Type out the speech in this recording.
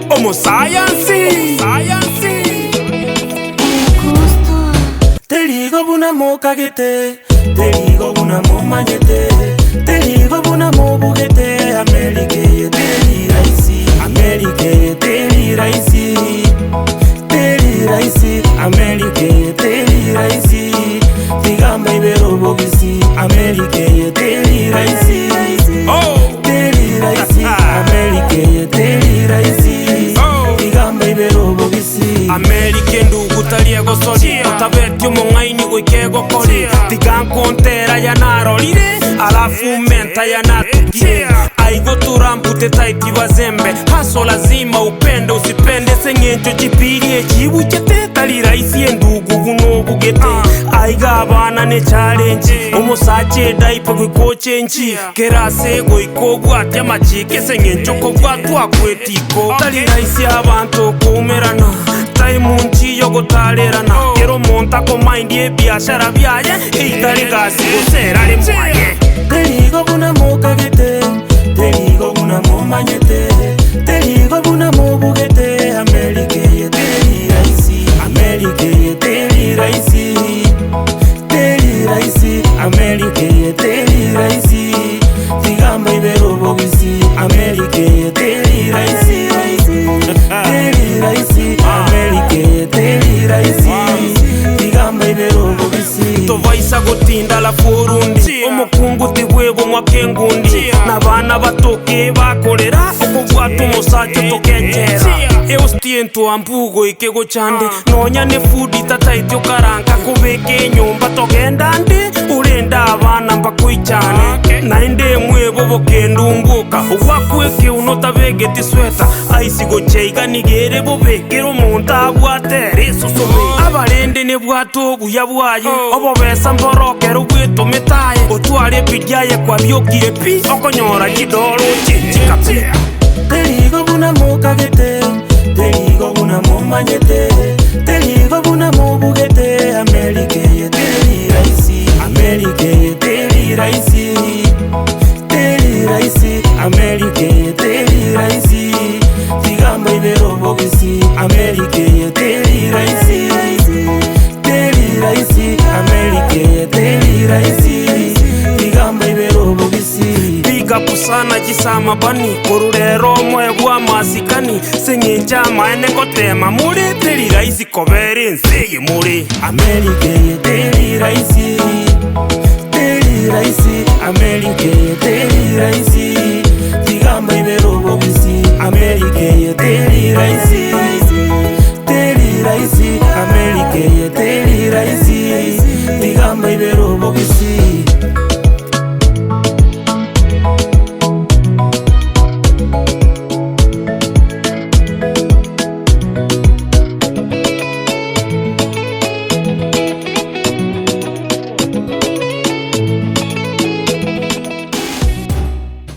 Homo science. Te digo buna mo kagete, te digo buna mo mañete, te digo buna mo bugete. America ye te raisi, America ye te raisi, te raisi, America ye te raisi. Tigamba ibero bogisi, America ye te raisi, te raisi, America ye te raisi. Tigamba ibero bogisi, America ndugu talie gosori, utabeti umungaini wikego kori. Tigankontera ya narolire, alafu menta ya natukie. Aigo turampute taiti wazembe, haso lazima upende usipende. Sengencho chipirie chibu chete, tali raisi ndugu guno bugete. Aiga abana ne challenge, umusache daipe gwikoche nchi. Kerase goikogwa ati amachike, sengencho kogwa tuakwetiko. Tali raisi abantu kumerana, taimunchi yogo talerana. Kero monta ko mind ye biashara byaye, itari gasi gusera le mwaye. te digo buna mo kagete, te digo buna mo mañete, te digo buna mo bugete. America ye te raisi, America ye te raisi, te raisi, America ye te raisi. Tigamba ibero bogisi, America ye te raisi, te raisi, America ye te raisi. Tigamba ibero bogisi, Tovaisa gotinda la furundi, omukungu tiwebo mwakengundi. Nabana batoke bakorera, okugwata umusache tokengera. Eustiento ampugo ikego chande, nonya ne foodi tataityo karanka kubeke nyumba togenda ndi. Urenda abana mbakuichane, nainde mwebo bokendumbuka. Ugwakweke unotabegeti sweta, aisigo cheiga nigere bobekero monta abwatere susome. Abarende ne bwato buya bwaye, obo besa mborokero bweto metaye. Otware bidyaye kwa byokire pi, okonyora kidoro chinchikapi. te digo buna mo kagete, te digo buna mo mañete, te digo buna mo bugete. America ye te raisi, America ye te raisi, te raisi, America ye te raisi. Tigamba ibero bogisi, America ye te raisi, te raisi, America ye te raisi. Tigamba ibero bogisi, Biga pusana jisama bani, korurero mwebwa masikani. Sengenja maene ngotema muri, teri raisi koberi nsigi muri. America ye te raisi, te raisi, America ye te raisi. Tigamba ibero bogisi, America ye te raisi.